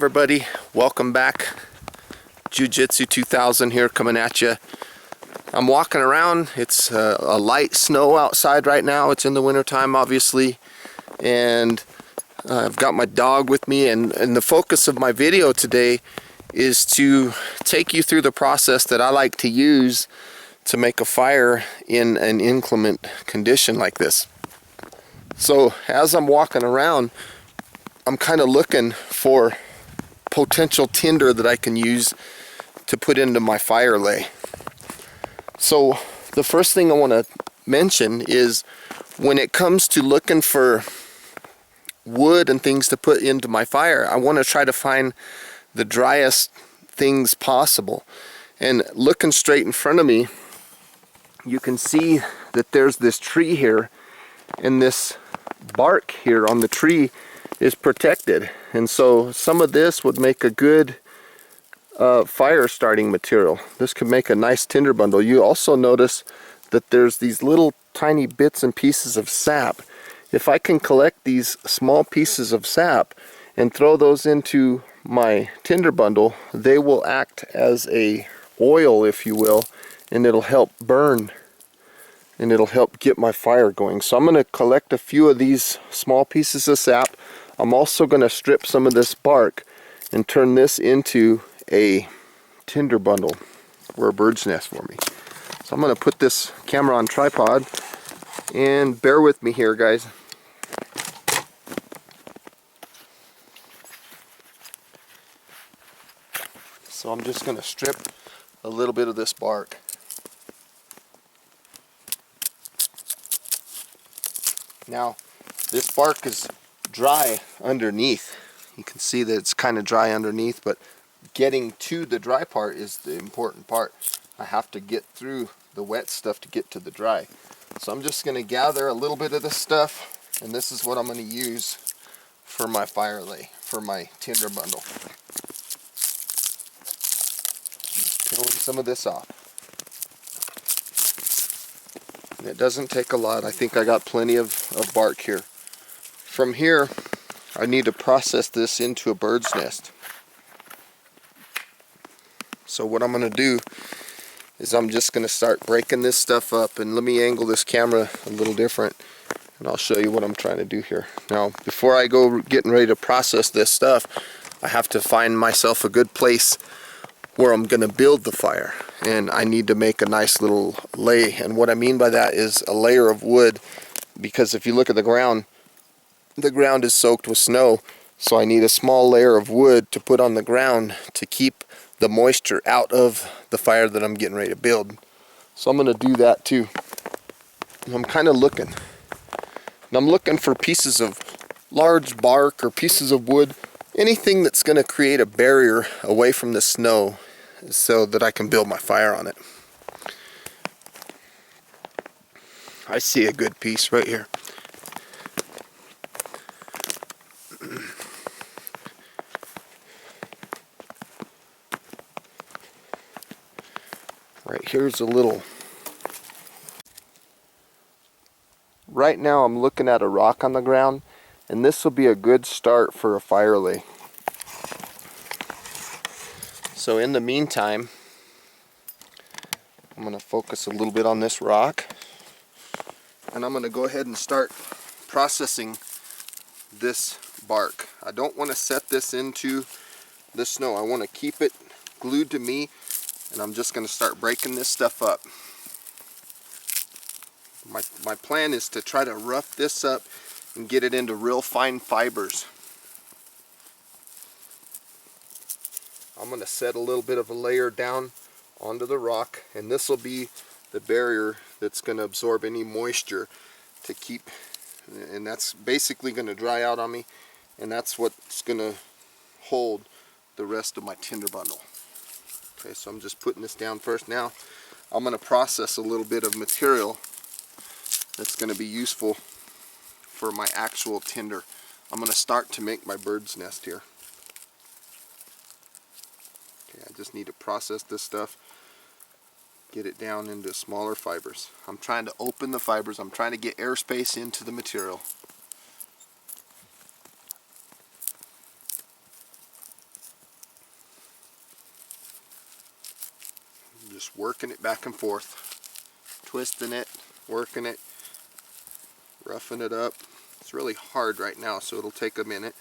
everybody, welcome back. Jiu-Jitsu 2000 here coming at you. I'm walking around. It's a light snow outside right now. It's in the winter time, obviously, and I've got my dog with me, and the focus of my video today is to take you through the process that I like to use to make a fire in an inclement condition like this. So as I'm walking around, I'm kind of looking for potential tinder that I can use to put into my fire lay. So the first thing I want to mention is when it comes to looking for wood and things to put into my fire, I want to try to find the driest things possible. And looking straight in front of me, you can see that there's this tree here, and this bark here on the tree is protected, and so some of this would make a good fire starting material. This could make a nice tinder bundle. You also notice that there's these little tiny bits and pieces of sap. If I can collect these small pieces of sap and throw those into my tinder bundle, they will act as a oil, if you will, and it'll help burn and it'll help get my fire going. So I'm going to collect a few of these small pieces of sap. I'm also going to strip some of this bark and turn this into a tinder bundle or a bird's nest for me. So I'm going to put this camera on tripod, and bear with me here, guys. So I'm just going to strip a little bit of this bark. Now, this bark is dry underneath. You can see that it's kind of dry underneath, but getting to the dry part is the important part. I have to get through the wet stuff to get to the dry. So I'm just going to gather a little bit of this stuff, and this is what I'm going to use for my fire lay, for my tinder bundle. Peeling some of this off. And it doesn't take a lot. I think I got plenty of bark here. From here, I need to process this into a bird's nest. So what I'm going to do is I'm just going to start breaking this stuff up, and let me angle this camera a little different and I'll show you what I'm trying to do here. Now, before I go getting ready to process this stuff, I have to find myself a good place where I'm going to build the fire, and I need to make a nice little lay. And what I mean by that is a layer of wood, because if you look at the ground is soaked with snow, so I need a small layer of wood to put on the ground to keep the moisture out of the fire that I'm getting ready to build. So I'm going to do that too. And I'm kind of looking. And I'm looking for pieces of large bark or pieces of wood, anything that's going to create a barrier away from the snow so that I can build my fire on it. I see a good piece right here. Right here's a little. Right now I'm looking at a rock on the ground, and this will be a good start for a fire lay. So in the meantime, I'm going to focus a little bit on this rock, and I'm going to go ahead and start processing this bark. I don't want to set this into the snow. I want to keep it glued to me, and I'm just going to start breaking this stuff up. My plan is to try to rough this up and get it into real fine fibers. I'm going to set a little bit of a layer down onto the rock, and this will be the barrier that's going to absorb any moisture to keep, and that's basically going to dry out on me, and that's what's going to hold the rest of my tinder bundle. Okay, so I'm just putting this down first. Now I'm going to process a little bit of material that's going to be useful for my actual tinder. I'm going to start to make my bird's nest here. Okay, I just need to process this stuff, get it down into smaller fibers. I'm trying to open the fibers. I'm trying to get airspace into the material. Just working it back and forth, twisting it, working it, roughing it up. It's really hard right now, so it'll take a minute.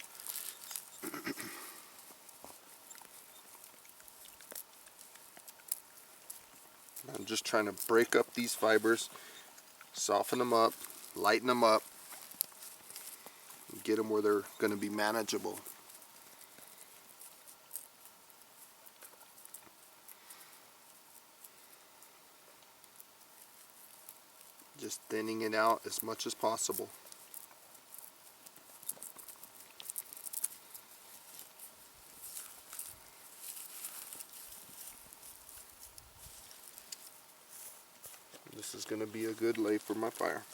I'm just trying to break up these fibers, soften them up, lighten them up, and get them where they're going to be manageable. Just thinning it out as much as possible. This is going to be a good lay for my fire.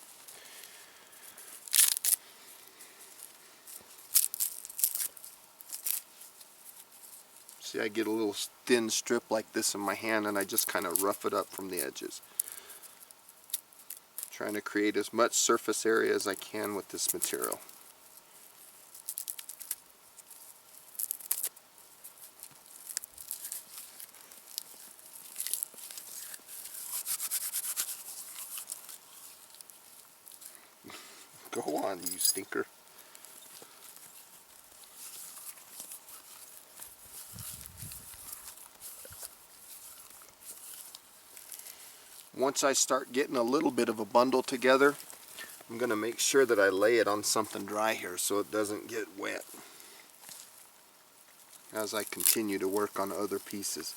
See, I get a little thin strip like this in my hand and I just kind of rough it up from the edges. Trying to create as much surface area as I can with this material. Go on, you stinker. Once I start getting a little bit of a bundle together, I'm going to make sure that I lay it on something dry here so it doesn't get wet as I continue to work on other pieces.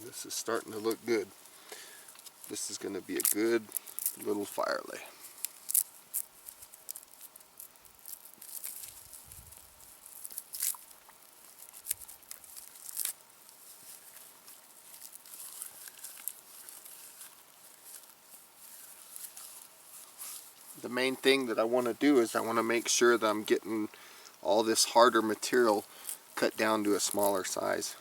This is starting to look good. This is going to be a good little fire lay. The main thing that I want to do is I want to make sure that I'm getting all this harder material cut down to a smaller size.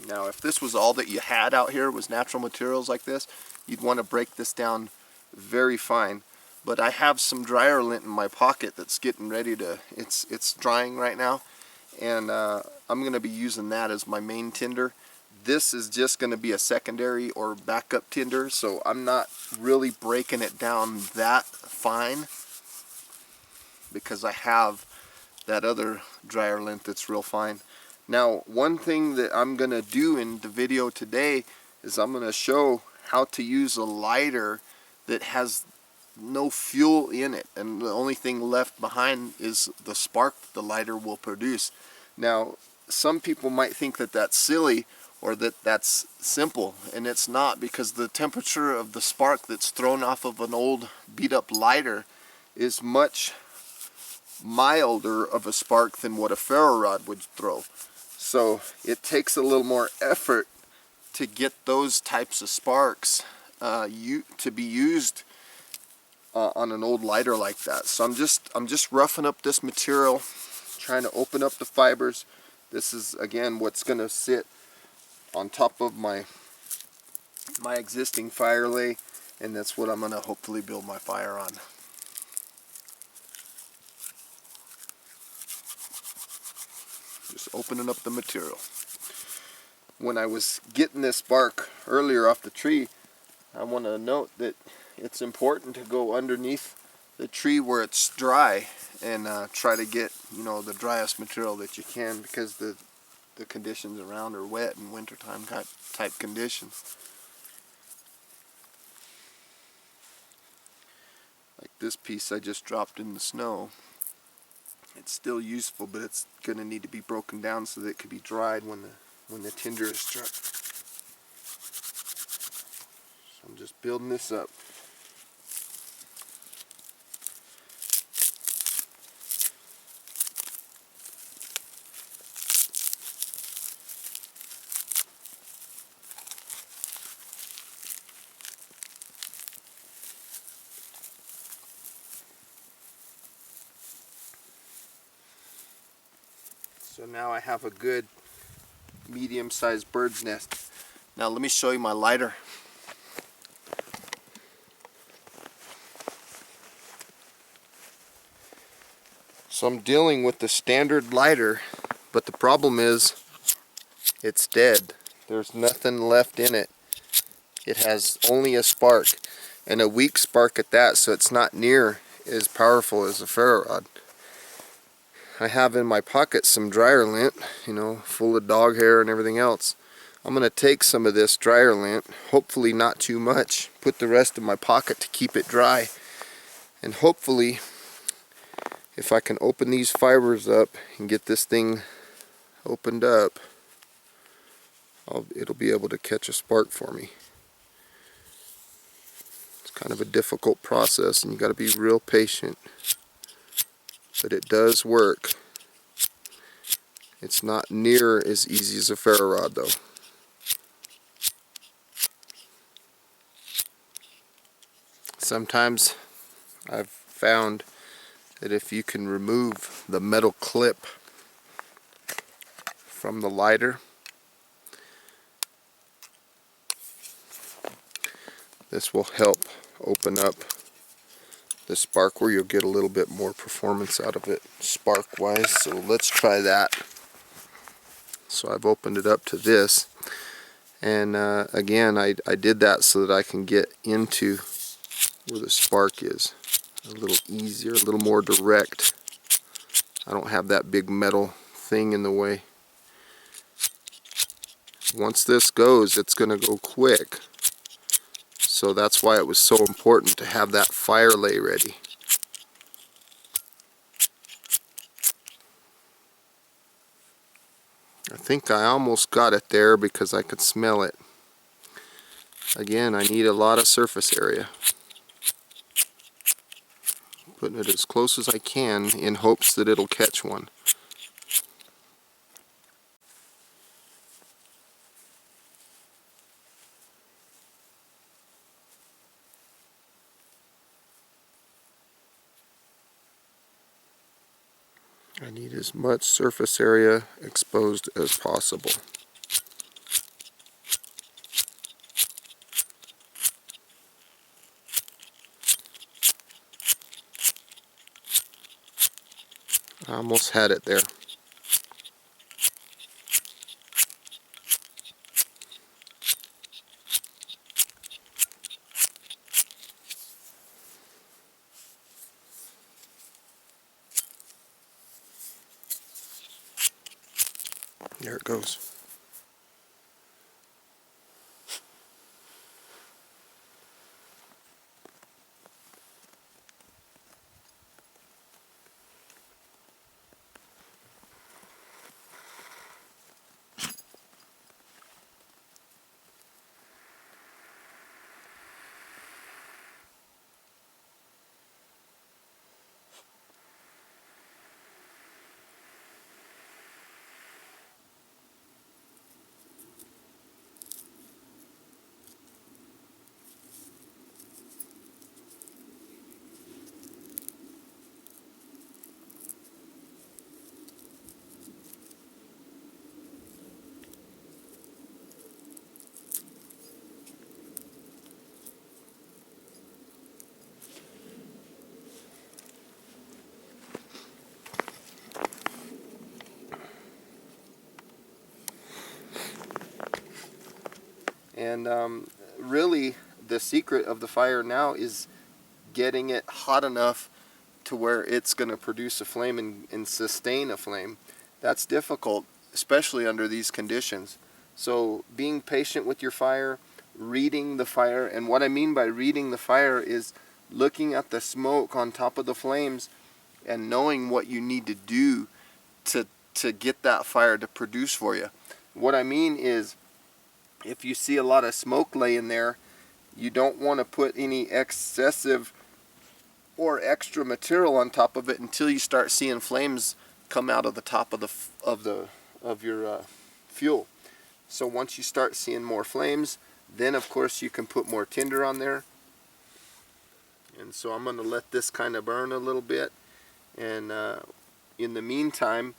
Now, if this was all that you had out here, was natural materials like this, you'd want to break this down very fine. But I have some dryer lint in my pocket that's getting ready to, it's drying right now, and I'm going to be using that as my main tinder. This is just going to be a secondary or backup tinder, so I'm not really breaking it down that fine because I have that other dryer lint that's real fine. Now, one thing that I'm going to do in the video today is I'm going to show how to use a lighter that has no fuel in it, and the only thing left behind is the spark the lighter will produce. Now, some people might think that that's silly or that that's simple, and it's not, because the temperature of the spark that's thrown off of an old beat up lighter is much milder of a spark than what a ferro rod would throw. So it takes a little more effort to get those types of sparks to be used on an old lighter like that. So I'm just roughing up this material, trying to open up the fibers. This is again what's going to sit on top of my existing fire lay, and that's what I'm going to hopefully build my fire on. Just opening up the material. When I was getting this bark earlier off the tree, I want to note that it's important to go underneath the tree where it's dry and try to get, you know, the driest material that you can, because the conditions around are wet and wintertime type conditions. Like this piece I just dropped in the snow. It's still useful, but it's going to need to be broken down so that it can be dried when the tinder is struck. So I'm just building this up. So now I have a good medium-sized bird's nest. Now let me show you my lighter. So I'm dealing with the standard lighter, but the problem is it's dead. There's nothing left in it. It has only a spark, and a weak spark at that, so it's not near as powerful as a ferro rod. I have in my pocket some dryer lint, you know, full of dog hair and everything else. I'm going to take some of this dryer lint, hopefully not too much, put the rest in my pocket to keep it dry, and hopefully if I can open these fibers up and get this thing opened up, it'll be able to catch a spark for me. It's kind of a difficult process and you got to be real patient, but it does work. It's not near as easy as a ferro rod though. Sometimes I've found that if you can remove the metal clip from the lighter, this will help open up the spark where you'll get a little bit more performance out of it spark wise. So let's try that. So I've opened it up to this, and again I did that so that I can get into where the spark is a little easier, a little more direct. I don't have that big metal thing in the way. Once this goes, it's going to go quick. So that's why it was so important to have that fire lay ready. I think I almost got it there because I could smell it. Again, I need a lot of surface area. Putting it as close as I can in hopes that it'll catch one. I need as much surface area exposed as possible. I almost had it there. There it goes. And really the secret of the fire now is getting it hot enough to where it's going to produce a flame and sustain a flame. That's difficult, especially under these conditions. So being patient with your fire, reading the fire, and what I mean by reading the fire is looking at the smoke on top of the flames and knowing what you need to do to get that fire to produce for you. What I mean is, if you see a lot of smoke laying there, you don't want to put any excessive or extra material on top of it until you start seeing flames come out of the top of your fuel. So once you start seeing more flames, then of course you can put more tinder on there. And so I'm going to let this kind of burn a little bit, and in the meantime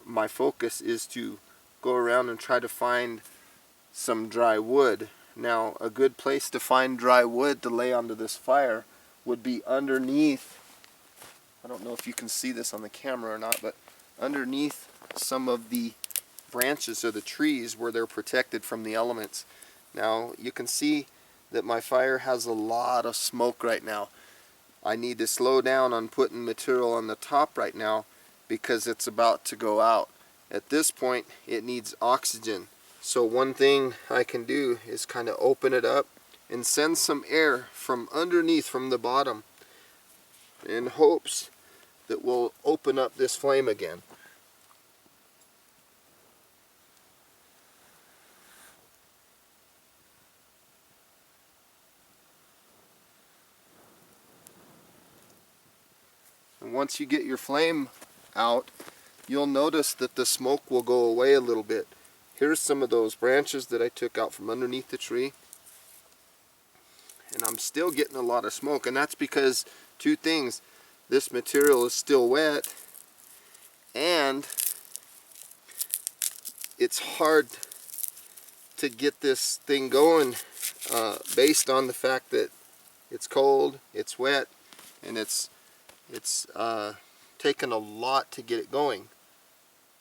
my focus is to go around and try to find some dry wood. Now, a good place to find dry wood to lay onto this fire would be underneath, I don't know if you can see this on the camera or not, but underneath some of the branches of the trees where they're protected from the elements. Now, you can see that my fire has a lot of smoke right now. I need to slow down on putting material on the top right now because it's about to go out. At this point, it needs oxygen. So one thing I can do is kind of open it up and send some air from underneath, from the bottom, in hopes that will open up this flame again. And once you get your flame out, you'll notice that the smoke will go away a little bit. Here's some of those branches that I took out from underneath the tree, and I'm still getting a lot of smoke, and that's because two things: this material is still wet, and it's hard to get this thing going based on the fact that it's cold, it's wet, and it's taken a lot to get it going.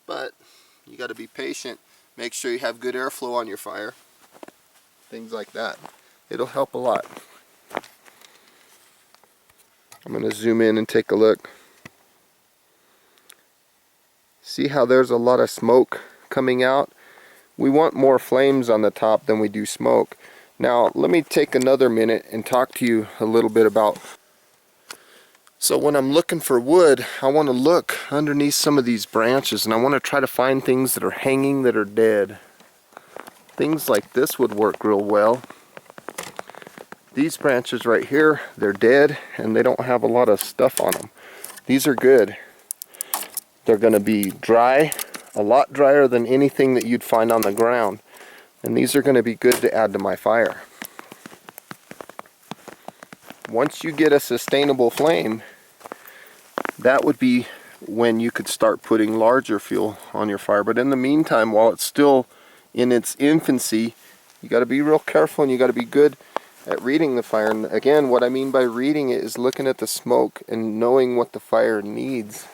But you got to be patient. Make sure you have good airflow on your fire. Things like that. It'll help a lot. I'm going to zoom in and take a look. See how there's a lot of smoke coming out? We want more flames on the top than we do smoke. Now let me take another minute and talk to you a little bit about. So when I'm looking for wood, I want to look underneath some of these branches, and I want to try to find things that are hanging that are dead. Things like this would work real well. These branches right here, they're dead and they don't have a lot of stuff on them. These are good. They're going to be dry, a lot drier than anything that you'd find on the ground. And these are going to be good to add to my fire. Once you get a sustainable flame, that would be when you could start putting larger fuel on your fire. But in the meantime, while it's still in its infancy, you got to be real careful and you got to be good at reading the fire. And again, what I mean by reading it is looking at the smoke and knowing what the fire needs.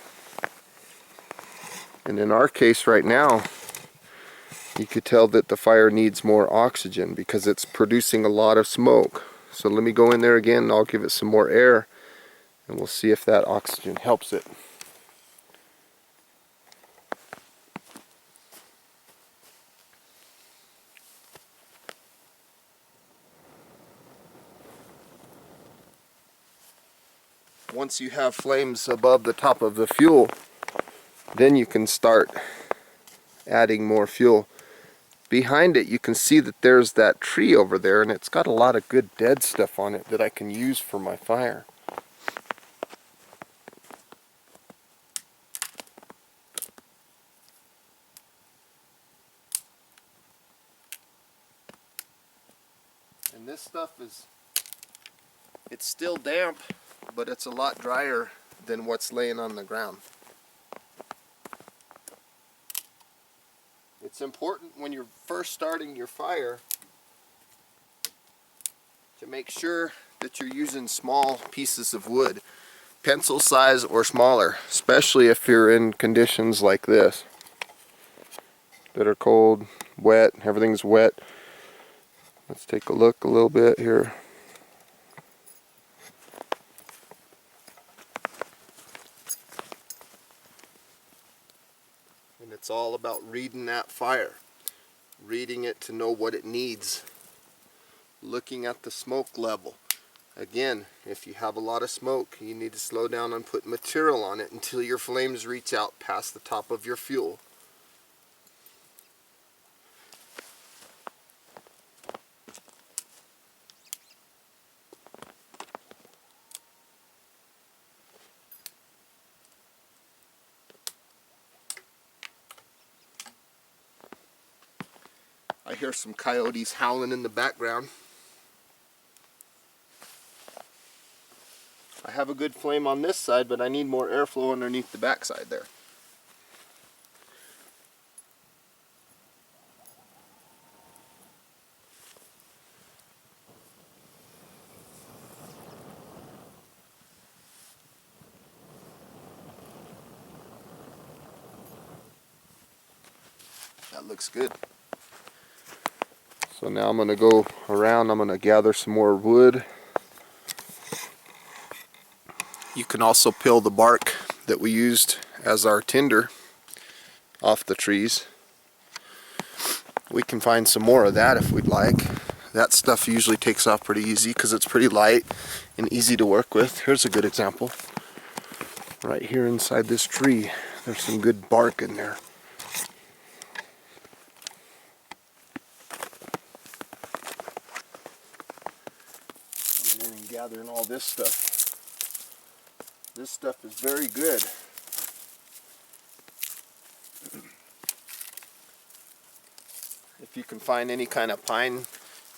And in our case right now, you could tell that the fire needs more oxygen because it's producing a lot of smoke. So let me go in there again and I'll give it some more air and we'll see if that oxygen helps it. Once you have flames above the top of the fuel, then you can start adding more fuel. Behind it you can see that there's that tree over there, and it's got a lot of good dead stuff on it that I can use for my fire. And this stuff it's still damp, but it's a lot drier than what's laying on the ground. It's important when you're first starting your fire to make sure that you're using small pieces of wood, pencil size or smaller, especially if you're in conditions like this that are cold, wet, everything's wet. Let's take a look a little bit here. And it's all about reading that fire, reading it to know what it needs, looking at the smoke level. Again, if you have a lot of smoke, you need to slow down and put material on it until your flames reach out past the top of your fuel. I hear some coyotes howling in the background. I have a good flame on this side, but I need more airflow underneath the backside there. That looks good. So now I'm going to go around, I'm going to gather some more wood. You can also peel the bark that we used as our tinder off the trees. We can find some more of that if we'd like. That stuff usually takes off pretty easy because it's pretty light and easy to work with. Here's a good example. Right here inside this tree, there's some good bark in there. Coming in and gathering all this stuff. This stuff is very good. If you can find any kind of pine,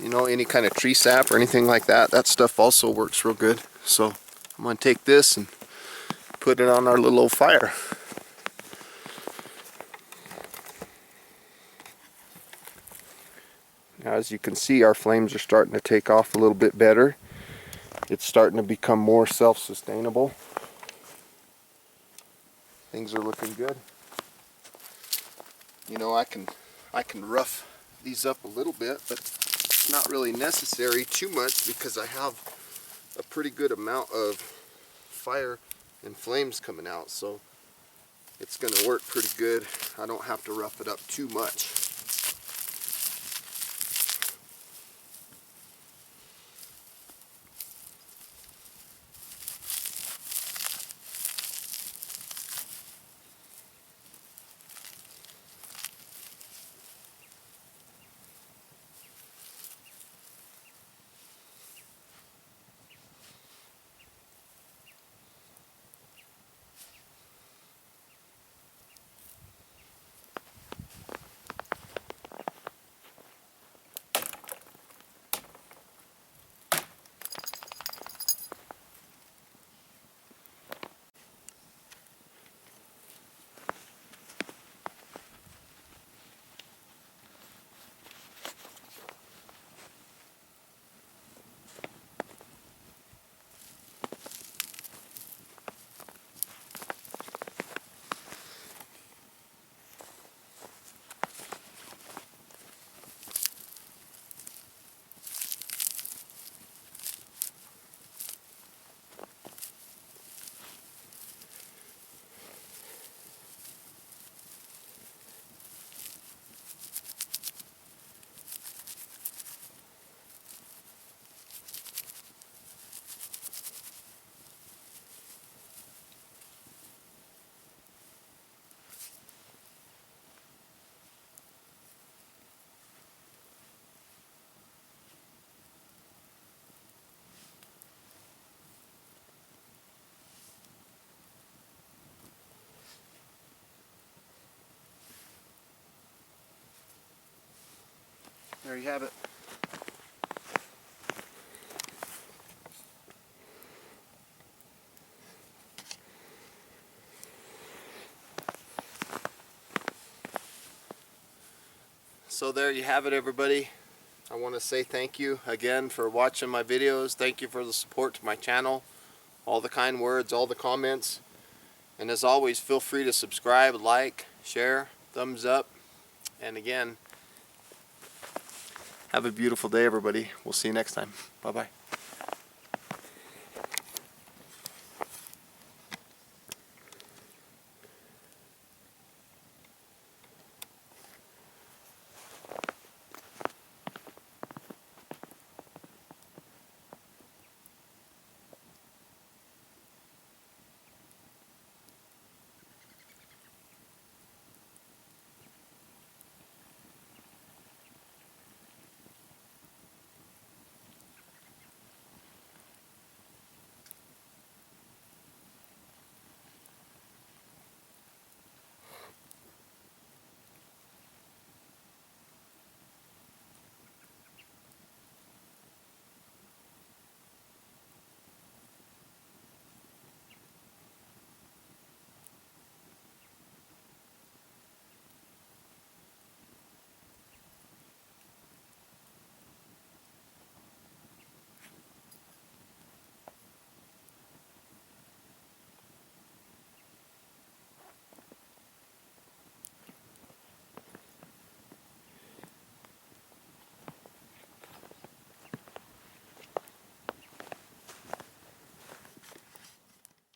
you know, any kind of tree sap or anything like that, that stuff also works real good. So I'm going to take this and put it on our little old fire. Now, as you can see, our flames are starting to take off a little bit better. It's starting to become more self-sustainable. Things are looking good. You know, I can rough these up a little bit, but it's not really necessary too much because I have a pretty good amount of fire and flames coming out, so it's going to work pretty good. I don't have to rough it up too much. There you have it. So there you have it, everybody. I want to say thank you again for watching my videos. Thank you for the support to my channel, all the kind words, all the comments. And as always, feel free to subscribe, like, share, thumbs up. And again, have a beautiful day, everybody. We'll see you next time. Bye-bye.